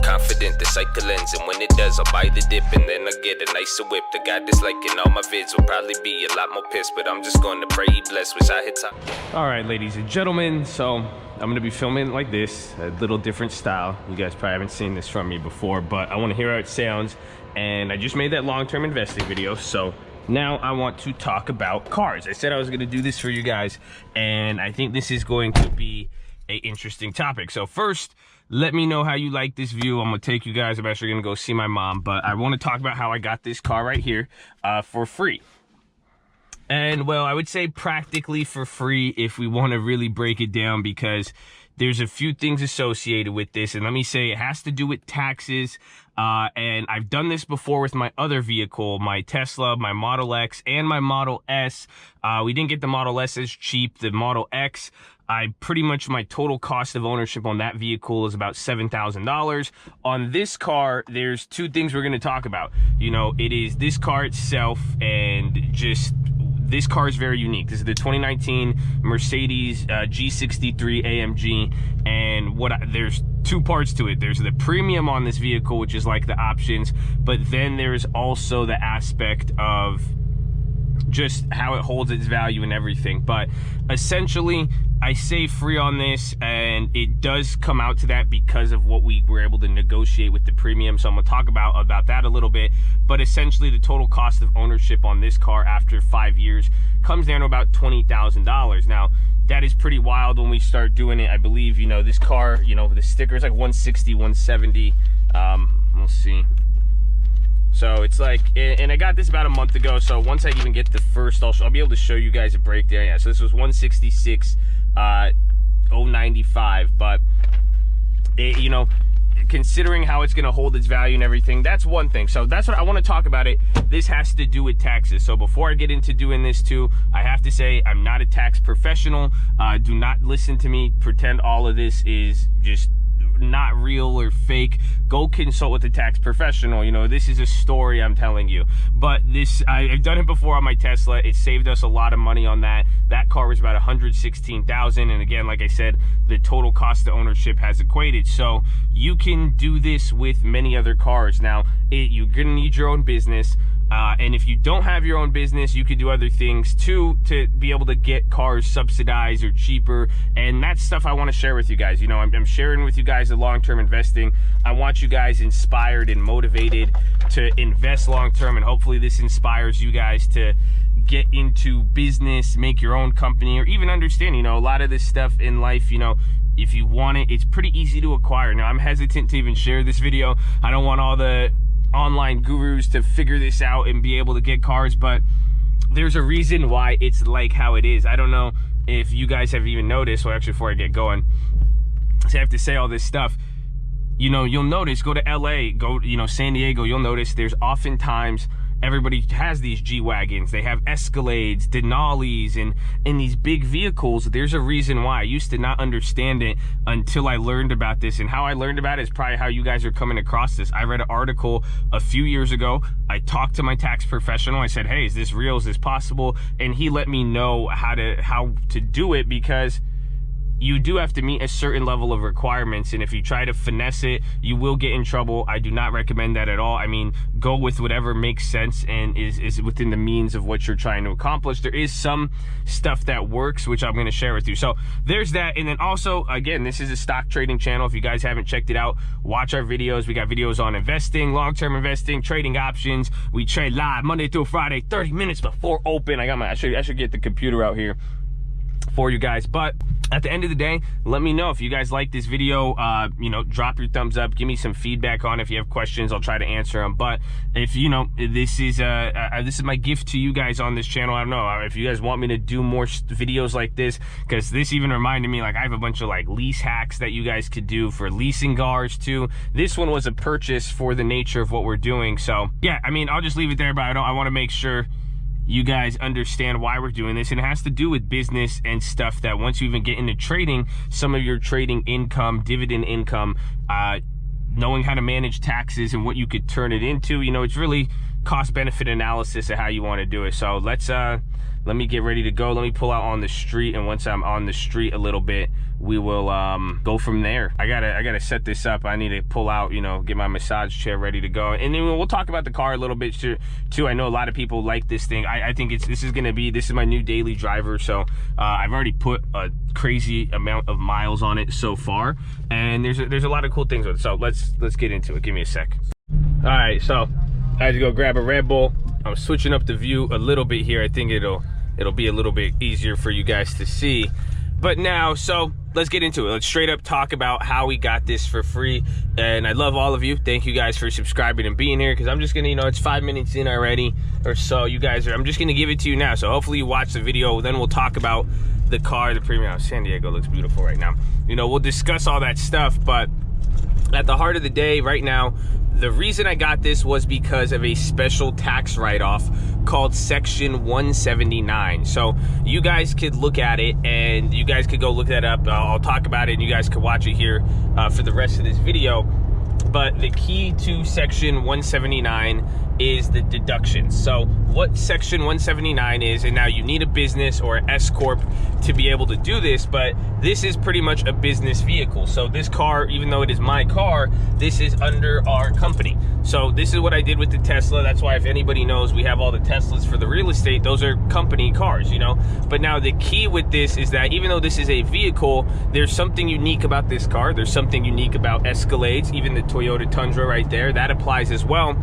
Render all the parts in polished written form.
confident the cycle ends, and when it does, I'll buy the dip, and then I'll get a nicer whip. The guy disliking all my vids will probably be a lot more pissed, but I'm just gonna pray he blessed. Wish I hit top. All right, ladies and gentlemen, so I'm gonna be filming like this, a little different style. You guys probably haven't seen this from me before, but I want to hear how it sounds. And I just made that long-term investing video, so now I want to talk about cars. I said I was gonna do this for you guys, and I think this is going to be an interesting topic. So first, let me know how you like this view. I'm gonna take you guys, I'm actually gonna go see my mom, but I want to talk about how I got this car right here for free. And well, I would say practically for free if we want to really break it down, because there's a few things associated with this. And let me say, it has to do with taxes. And I've done this before with my other vehicle, my Tesla, my Model X, and my Model S. We didn't get the Model S as cheap. The Model X, pretty much my total cost of ownership on that vehicle is about $7,000. On this car, there's two things we're going to talk about. You know, it is this car itself, and just this car is very unique. This is the 2019 Mercedes G63 Amg, and there's two parts to it. There's the premium on this vehicle, which is like the options, but then there's also the aspect of just how it holds its value and everything. But essentially, I say free on this, and it does come out to that because of what we were able to negotiate with the premium. So I'm gonna talk about that a little bit. But essentially, the total cost of ownership on this car after 5 years comes down to about $20,000. Now, that is pretty wild when we start doing it. I believe, you know, this car, you know, the sticker is like 160, 170. We'll see. So it's like, and I got this about a month ago. So once I even get the first, I'll be able to show you guys a breakdown. Yeah, so this was 166, 095. But you know, considering how it's going to hold its value and everything, that's one thing. So that's what I want to talk about. This has to do with taxes. So before I get into doing this too, I have to say I'm not a tax professional. Do not listen to me pretend all of this is just not real or fake. Go consult with a tax professional. You know, this is a story I'm telling you. But this, I've done it before on my Tesla. It saved us a lot of money on that. That car was about $116,000, and again, like I said, the total cost of ownership has equated. So you can do this with many other cars. Now, you're gonna need your own business. And if you don't have your own business, you can do other things too to be able to get cars subsidized or cheaper. And that's stuff I want to share with you guys. You know, I'm sharing with you guys the long-term investing. I want you guys inspired and motivated to invest long-term, and hopefully this inspires you guys to get into business, make your own company, or even understand, you know, a lot of this stuff in life, you know, if you want it, it's pretty easy to acquire. Now, I'm hesitant to even share this video. I don't want all the online gurus to figure this out and be able to get cars, but there's a reason why it's like how it is. I don't know if you guys have even noticed. Well, actually, before I get going, so I have to say all this stuff. You know, you'll notice, go to LA, go, you know, San Diego, you'll notice there's oftentimes everybody has these G-Wagons. They have Escalades, Denali's, and in these big vehicles. There's a reason why. I used to not understand it until I learned about this, and how I learned about it is probably how you guys are coming across this. I read an article a few years ago. I talked to my tax professional. I said, hey, is this real? Is this possible? And he let me know how to do it, because you do have to meet a certain level of requirements, and if you try to finesse it, you will get in trouble. I do not recommend that at all. I mean, go with whatever makes sense and is within the means of what you're trying to accomplish. There is some stuff that works, which I'm going to share with you. So there's that. And then also, again, this is a stock trading channel. If you guys haven't checked it out, watch our videos. We got videos on investing, long-term investing, trading options. We trade live Monday through Friday, 30 minutes before open. I should get the computer out here for you guys. But at the end of the day, let me know if you guys like this video. You know, drop your thumbs up, give me some feedback on it. If you have questions, I'll try to answer them. But if you know, this is my gift to you guys on this channel. I don't know if you guys want me to do more videos like this, because this even reminded me, like, I have a bunch of like lease hacks that you guys could do for leasing cars too. This one was a purchase for the nature of what we're doing. So yeah, I mean, I'll just leave it there, but I want to make sure you guys understand why we're doing this, and it has to do with business and stuff that once you even get into trading, some of your trading income, dividend income, knowing how to manage taxes and what you could turn it into, you know, it's really cost benefit analysis of how you want to do it. So let's let me get ready to go. Let me pull out on the street, and once I'm on the street a little bit, we will go from there. I gotta set this up. I need to pull out, you know, get my massage chair ready to go, and then we'll talk about the car a little bit too. I know a lot of people like this thing. I think this is my new daily driver. So I've already put a crazy amount of miles on it so far, and there's a lot of cool things with it. So let's get into it. Give me a sec. All right, so I had to go grab a Red Bull. I'm switching up the view a little bit here. I think it'll be a little bit easier for you guys to see. But now, so let's get into it. Let's straight up talk about how we got this for free. And I love all of you. Thank you guys for subscribing and being here, because I'm just gonna, you know, it's 5 minutes in already or so. You guys are, I'm just gonna give it to you now. So hopefully you watch the video, then we'll talk about the car, the premium. San Diego looks beautiful right now. You know, we'll discuss all that stuff, but at the heart of the day right now, the reason I got this was because of a special tax write-off called Section 179. So you guys could look at it, and you guys could go look that up. I'll talk about it, and you guys could watch it here for the rest of this video. But the key to Section 179 is the deductions. So what Section 179 is, and now you need a business or an S Corp to be able to do this, but this is pretty much a business vehicle. So this car, even though it is my car, this is under our company. So this is what I did with the Tesla. That's why, if anybody knows, we have all the Teslas for the real estate. Those are company cars, you know. But now the key with this is that even though this is a vehicle, there's something unique about this car. There's something unique about Escalades, even the Toyota Tundra right there. That applies as well.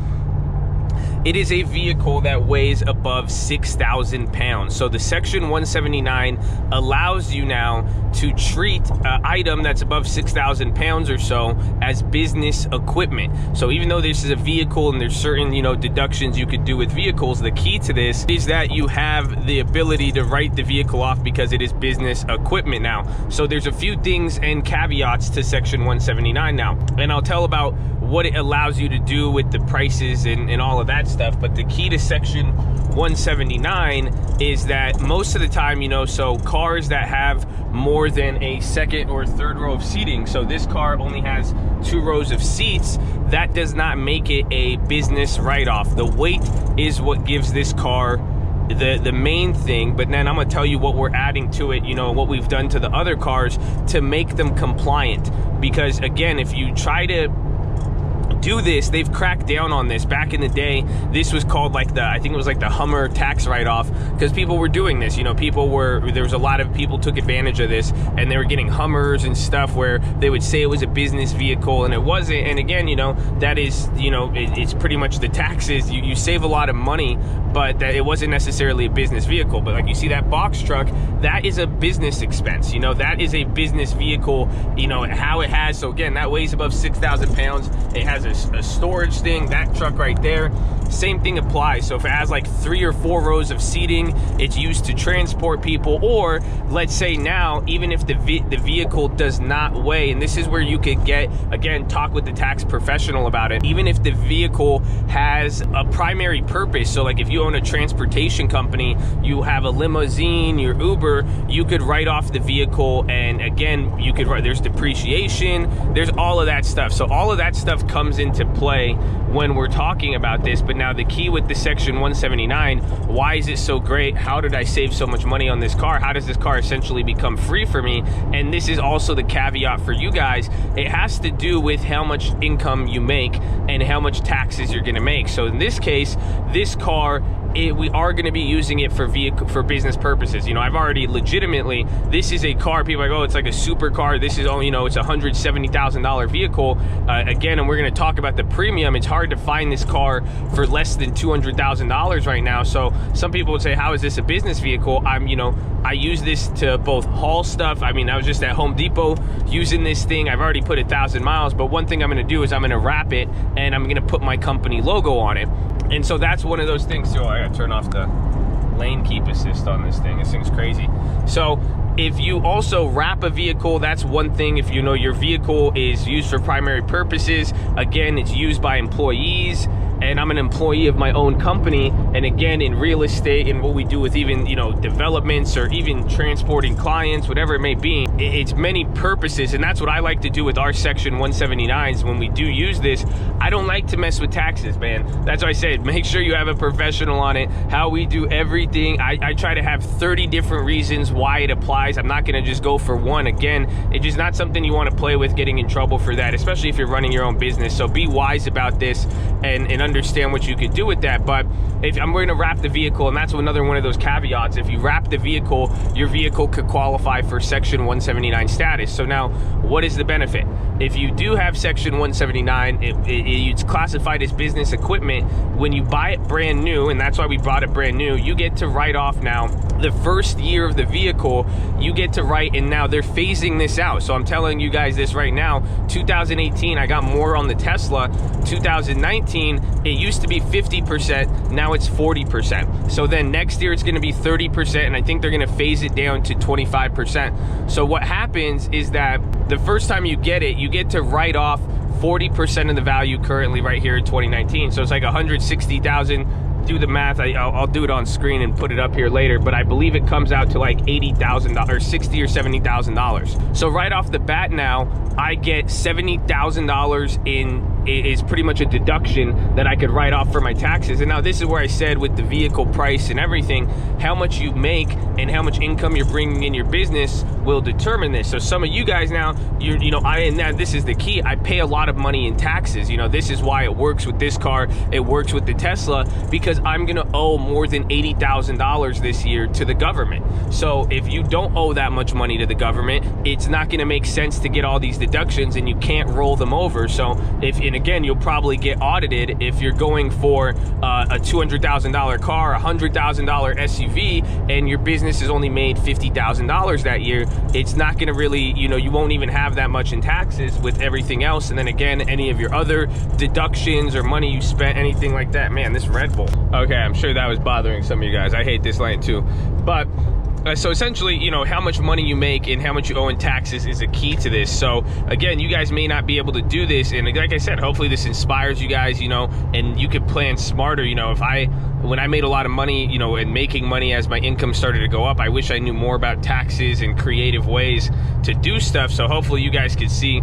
It is a vehicle that weighs above 6,000 pounds. So the Section 179 allows you now to treat an item that's above 6,000 pounds or so as business equipment. So even though this is a vehicle and there's certain, you know, deductions you could do with vehicles, the key to this is that you have the ability to write the vehicle off because it is business equipment now. So there's a few things and caveats to Section 179 now, and I'll tell about what it allows you to do with the prices and all of that stuff. But the key to Section 179 is that most of the time, you know, so cars that have more than a second or third row of seating, so this car only has 2 rows of seats, that does not make it a business write-off. The weight is what gives this car the main thing, but then I'm gonna tell you what we're adding to it, you know, what we've done to the other cars to make them compliant. Because again, if you try to do this, they've cracked down on this. Back in the day, this was called like I think it was like the Hummer tax write-off, because people were doing this, you know, there was a lot of people took advantage of this, and they were getting Hummers and stuff where they would say it was a business vehicle and it wasn't. And again, you know, that is, you know, it's pretty much the taxes. You save a lot of money, but that it wasn't necessarily a business vehicle. But like you see that box truck, that is a business expense, you know, that is a business vehicle, you know, how it has. So again, that weighs above 6,000 pounds. It has a storage thing. That truck right there, same thing applies. So if it has like 3 or 4 rows of seating, it's used to transport people. Or let's say now, even if the vehicle does not weigh, and this is where you could get, again, talk with the tax professional about it, even if the vehicle has a primary purpose. So like if you own a transportation company, you have a limousine, your Uber, you could write off the vehicle, and again, you could write, there's depreciation, there's all of that stuff. So all of that stuff comes into play when we're talking about this. But now the key with the Section 179, why is it so great? How did I save so much money on this car? How does this car essentially become free for me? And this is also the caveat for you guys. It has to do with how much income you make and how much taxes you're gonna make. So in this case, this car, we are going to be using it for business purposes. You know, I've already legitimately, this is a car, people are like, oh, it's like a super car. This is, oh, you know, it's a $170,000 vehicle. Again, and we're going to talk about the premium. It's hard to find this car for less than $200,000 right now. So some people would say, how is this a business vehicle? I use this to both haul stuff. I mean, I was just at Home Depot using this thing. I've already put 1,000 miles, but one thing I'm going to do is I'm going to wrap it and I'm going to put my company logo on it. And so that's one of those things too. I gotta turn off the lane keep assist on this thing. This thing's crazy. So If you also wrap a vehicle, that's one thing. If you know your vehicle is used for primary purposes, again, it's used by employees, and I'm an employee of my own company. And again, in real estate and what we do with even, developments or even transporting clients, whatever it may be, it's many purposes. And that's what I like to do with our Section 179s. When we do use this, I don't like to mess with taxes, man. That's why I said, make sure you have a professional on it. How we do everything, I try to have 30 different reasons why it applies. I'm not gonna just go for one. Again, it's just not something you wanna play with, getting in trouble for that, especially if you're running your own business. So be wise about this and understand what you could do with that. But if I'm going to wrap the vehicle, and that's another one of those caveats, if you wrap the vehicle, your vehicle could qualify for Section 179 status. So now, what is the benefit? If you do have Section 179, it's classified as business equipment. When you buy it brand new, and that's why we bought it brand new, you get to write off now the first year of the vehicle. You get to write, and now they're phasing this out. So I'm telling you guys this right now. 2018, I got more on the Tesla. 2019, it used to be 50%, now it's 40%. So then next year it's gonna be 30%, and I think they're gonna phase it down to 25%. So what happens is that the first time you get it, you get to write off 40% of the value currently right here in 2019. So it's like 160,000. Do the math. I'll do it on screen and put it up here later, but I believe it comes out to like $80,000 or $60,000 or $70,000. So right off the bat now, I get $70,000 is pretty much a deduction that I could write off for my taxes. And now this is where I said with the vehicle price and everything, how much you make and how much income you're bringing in your business will determine this. So some of you guys now, this is the key. I pay a lot of money in taxes. This is why it works with this car. It works with the Tesla, because I'm gonna owe more than $80,000 this year to the government. So if you don't owe that much money to the government, it's not gonna make sense to get all these deductions, and you can't roll them over. So and again, you'll probably get audited if you're going for a $200,000 car, a $100,000 SUV, and your business has only made $50,000 that year. It's not gonna really, you won't even have that much in taxes with everything else. And then again, any of your other deductions or money you spent, anything like that. Man, this Red Bull. Okay, I'm sure that was bothering some of you guys. I hate this lane too. But so essentially, how much money you make and how much you owe in taxes is a key to this. So again, you guys may not be able to do this, and like I said, hopefully this inspires you guys, and you could plan smarter. When I made a lot of money, and making money as my income started to go up, I wish I knew more about taxes and creative ways to do stuff. So hopefully you guys could see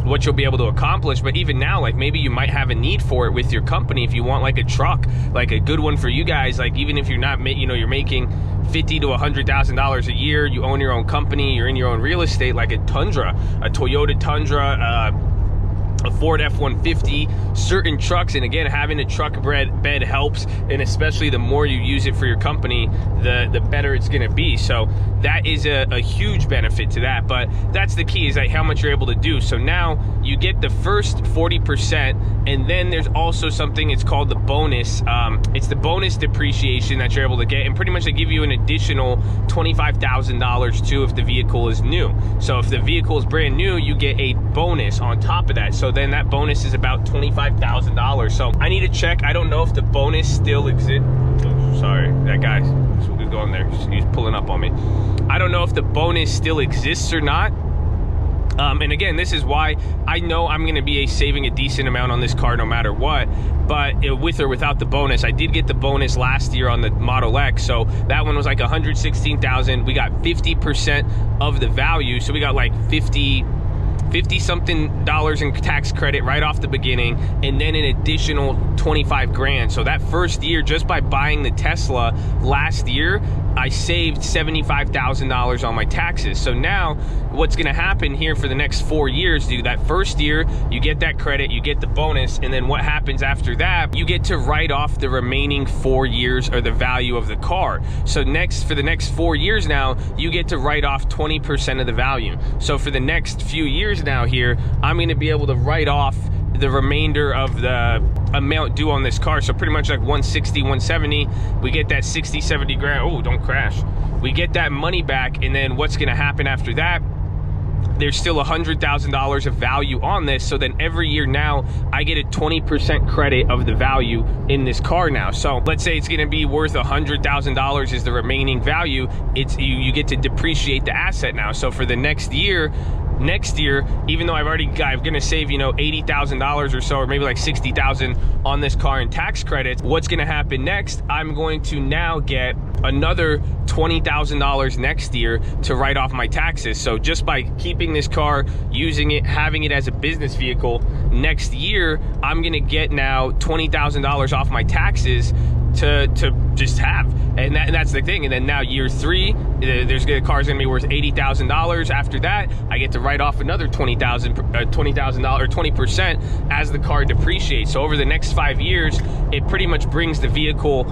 what you'll be able to accomplish. But even now, like maybe you might have a need for it with your company. If you want like a truck, like a good one for you guys, like even if you're not, you're making $50,000 to $100,000 a year, you own your own company, you're in your own real estate, like a Tundra, a Toyota Tundra, a Ford F-150, certain trucks. And again, having a truck bed helps, and especially the more you use it for your company, the better it's gonna be. So that is a huge benefit to that. But that's the key, is like how much you're able to do. So now you get the first 40%, and then there's also something, it's called the bonus. It's the bonus depreciation that you're able to get, and pretty much they give you an additional $25,000 too if the vehicle is new. So if the vehicle is brand new, you get a bonus on top of that. So then that bonus is about $25,000. So I need to check. I don't know if the bonus still exists. Oh, sorry, that guy's going there. He's pulling up on me. I don't know if the bonus still exists or not. And again, this is why I know I'm going to be saving a decent amount on this car no matter what. But with or without the bonus, I did get the bonus last year on the Model X. So that one was like $116,000. We got 50% of the value. So we got like 50 something in tax credit right off the beginning, and then an additional 25 grand. So that first year, just by buying the Tesla last year, I saved $75,000 on my taxes. So now what's gonna happen here for the next 4 years, dude, that first year, you get that credit, you get the bonus, and then what happens after that, you get to write off the remaining 4 years or the value of the car. So for the next 4 years now, you get to write off 20% of the value. So for the next few years now here, I'm gonna be able to write off the remainder of the amount due on this car. So pretty much like 160, 170, we get that 60, 70 grand. Oh, don't crash. We get that money back, and then what's gonna happen after that? there's still $100,000 of value on this. So then every year now I get a 20% credit of the value in this car now. So let's say it's going to be worth $100,000 is the remaining value. It's you get to depreciate the asset now. So for the next year, even though I'm gonna save, you know, $80,000 or so, or maybe like $60,000 on this car in tax credits, what's gonna happen next? I'm going to now get another $20,000 next year to write off my taxes. So just by keeping this car, using it, having it as a business vehicle, next year I'm gonna get now $20,000 off my taxes to just have, and that's the thing. And then now year 3, the car's gonna be worth $80,000. After that, I get to write off another $20,000 or 20% as the car depreciates. So over the next 5 years, it pretty much brings the vehicle.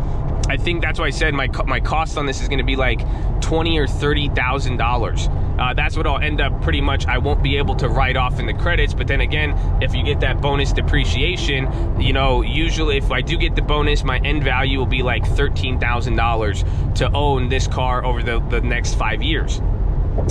I think that's why I said my cost on this is going to be like $20,000 or $30,000. That's what I'll end up pretty much. I won't be able to write off in the credits. But then again, if you get that bonus depreciation, you know, usually if I do get the bonus, my end value will be like $13,000 to own this car over the next 5 years.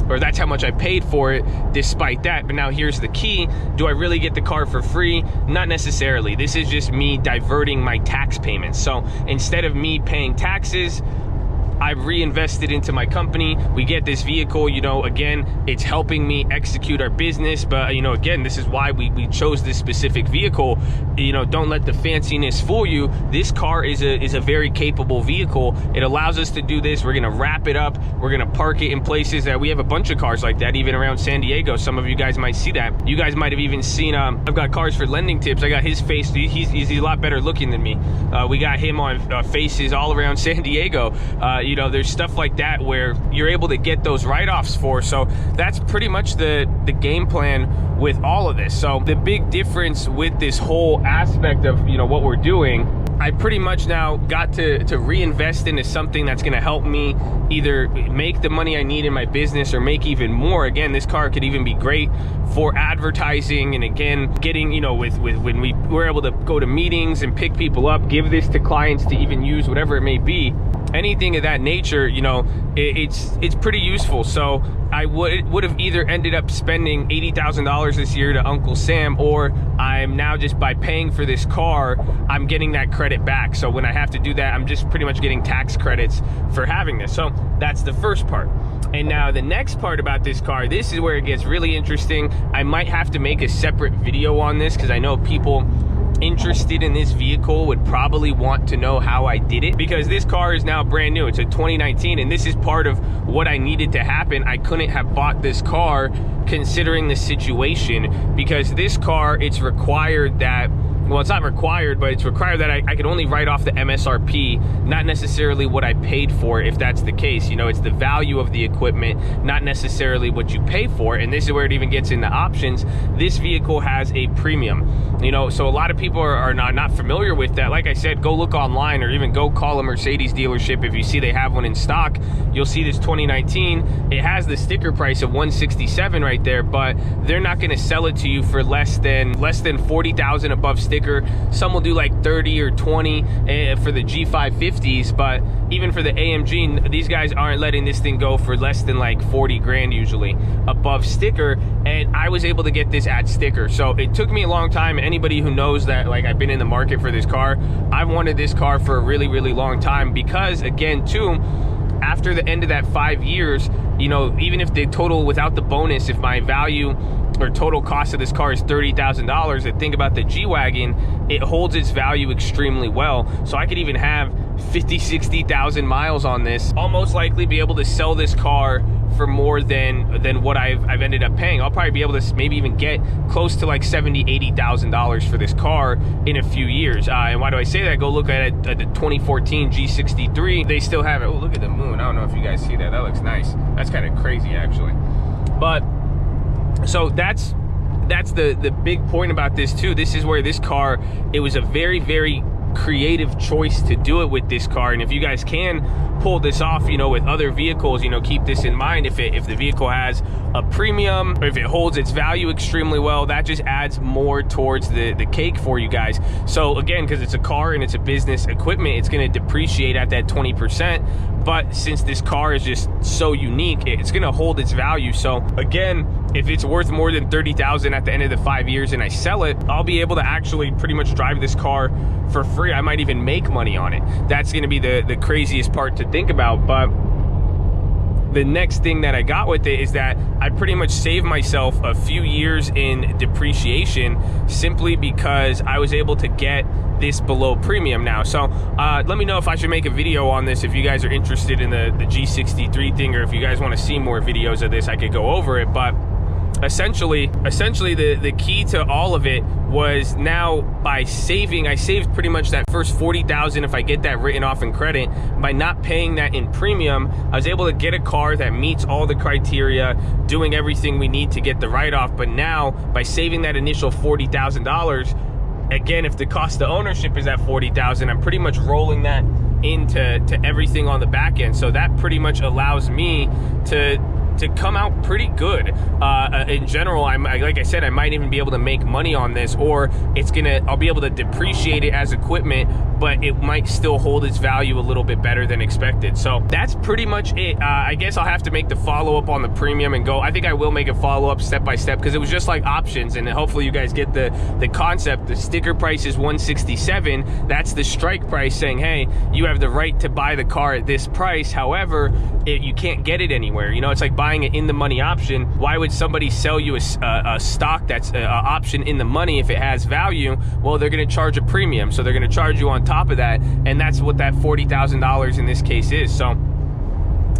Or that's how much I paid for it despite that. But now here's the key. Do I really get the car for free? Not necessarily. This is just me diverting my tax payments. So instead of me paying taxes, I've reinvested into my company. We get this vehicle, you know, again, it's helping me execute our business. But, you know, again, this is why we chose this specific vehicle. You know, don't let the fanciness fool you. This car is a very capable vehicle. It allows us to do this. We're gonna wrap it up. We're gonna park it in places that we have a bunch of cars like that, even around San Diego. Some of you guys might see that. You guys might have even seen, I've got Cars for Lending Tips. I got his face. He's a lot better looking than me. We got him on faces all around San Diego. You know, there's stuff like that where you're able to get those write-offs for. So that's pretty much the game plan with all of this. So the big difference with this whole aspect of, you know, what we're doing, I pretty much now got to reinvest into something that's going to help me either make the money I need in my business or make even more. Again, this car could even be great for advertising, and again, getting, you know, when we were able to go to meetings and pick people up, give this to clients to even use, whatever it may be, anything of that nature, you know, it's pretty useful. So I would have either ended up spending $80,000 this year to Uncle Sam, or I'm now just by paying for this car, I'm getting that credit back. So when I have to do that, I'm just pretty much getting tax credits for having this. So that's the first part. And now the next part about this car, this is where it gets really interesting. I might have to make a separate video on this because I know people interested in this vehicle would probably want to know how I did it, because this car is now brand new. It's a 2019, and this is part of what I needed to happen. I couldn't have bought this car considering the situation, because this car, it's required that, well, it's not required, but it's required that I could only write off the MSRP, not necessarily what I paid for, if that's the case. You know, it's the value of the equipment, not necessarily what you pay for. And this is where it even gets into options. This vehicle has a premium, you know, so a lot of people are not familiar with that. Like I said, go look online, or even go call a Mercedes dealership. If you see they have one in stock, you'll see this 2019. It has the sticker price of $167 right there, but they're not going to sell it to you for less than $40,000 above sticker. Some will do like 30 or 20 for the G550s, but even for the AMG, these guys aren't letting this thing go for less than like 40 grand usually above sticker. And I was able to get this at sticker. So it took me a long time. Anybody who knows that, like, I've been in the market for this car, I've wanted this car for a really, really long time, because again, too, after the end of that 5 years, you know, even if the total without the bonus, if my value or total cost of this car is $30,000, and think about the G-Wagon, it holds its value extremely well. So I could even have 50, 60,000 miles on this, almost likely be able to sell this car for more than what I've ended up paying. I'll probably be able to maybe even get close to like $70,000, $80,000 for this car in a few years. And why do I say that? Go look at the 2014 G63. They still have it. Oh, look at the moon. I don't know if you guys see that. That looks nice. That's kind of crazy, actually. But so that's the big point about this too. This is where this car, it was a very, very creative choice to do it with this car. And if you guys can pull this off, you know, with other vehicles, you know, keep this in mind. If the vehicle has a premium, or if it holds its value extremely well, that just adds more towards the cake for you guys. So again, because it's a car and it's a business equipment, it's going to depreciate at that 20%. but since this car is just so unique, it's gonna hold its value. So again, if it's worth more than $30,000 at the end of the 5 years and I sell it, I'll be able to actually pretty much drive this car for free. I might even make money on it. That's gonna be the craziest part to think about. But the next thing that I got with it is that I pretty much saved myself a few years in depreciation simply because I was able to get this below premium now. So let me know if I should make a video on this if you guys are interested in the G63 thing, or if you guys want to see more videos of this, I could go over it. But essentially the key to all of it was, now by saving, I saved pretty much that first $40,000 if I get that written off in credit. By not paying that in premium, I was able to get a car that meets all the criteria, doing everything we need to get the write-off. But now by saving that initial $40,000, again, if the cost of ownership is at $40,000, I'm pretty much rolling that into everything on the back end. So that pretty much allows me to come out pretty good. In general, like I said, I might even be able to make money on this, or I'll be able to depreciate it as equipment, but it might still hold its value a little bit better than expected. So that's pretty much it. I guess I'll have to make the follow-up on the premium and go. I think I will make a follow-up step by step, because it was just like options, and hopefully you guys get the concept. The sticker price is $167. That's the strike price, saying, hey, you have the right to buy the car at this price. However, you can't get it anywhere. You know, it's like buying it in the money option. Why would somebody sell you a stock that's an option in the money if it has value? Well, they're going to charge a premium, so they're going to charge you on top of that, and that's what that $40,000 in this case is. So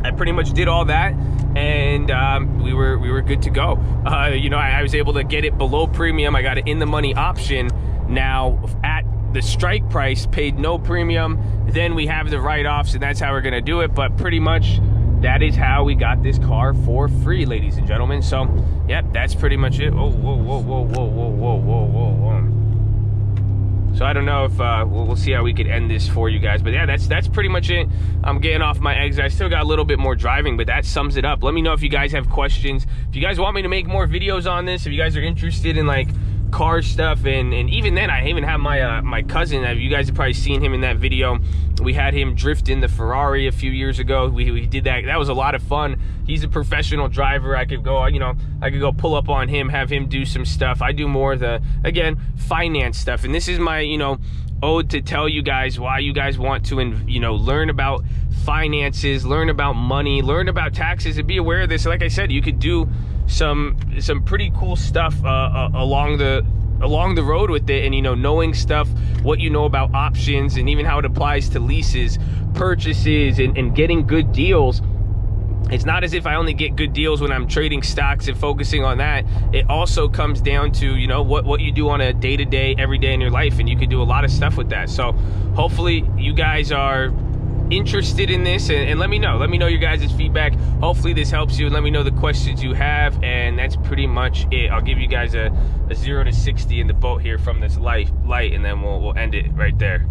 I pretty much did all that, and we were good to go. You know, I was able to get it below premium. I got it in the money option. Now at the strike price, paid no premium. Then we have the write-offs, and that's how we're going to do it. But pretty much that is how we got this car for free, ladies and gentlemen. So, yep, that's pretty much it. Oh, whoa. So I don't know if we'll see how we could end this for you guys. But yeah, that's pretty much it. I'm getting off my exit. I still got a little bit more driving, but that sums it up. Let me know if you guys have questions. If you guys want me to make more videos on this, if you guys are interested in like car stuff, and even then, I even have my cousin. You guys have probably seen him in that video. We had him drift in the Ferrari a few years ago. We did that. That was a lot of fun. He's a professional driver. I could go, I could go pull up on him, have him do some stuff. I do more of the, again, finance stuff. And this is my, ode to tell you guys why you guys want to, learn about finances, learn about money, learn about taxes, and be aware of this. Like I said, you could do some pretty cool stuff along the road with it, and knowing stuff, what you know about options, and even how it applies to leases, purchases, and getting good deals. It's not as if I only get good deals when I'm trading stocks and focusing on that. It also comes down to what you do on a day-to-day, every day in your life, and you can do a lot of stuff with that. So hopefully you guys are interested in this, and let me know your guys' feedback. Hopefully this helps you, and let me know the questions you have. And that's pretty much it. I'll give you guys a 0 to 60 in the boat here from this light, and then we'll end it right there.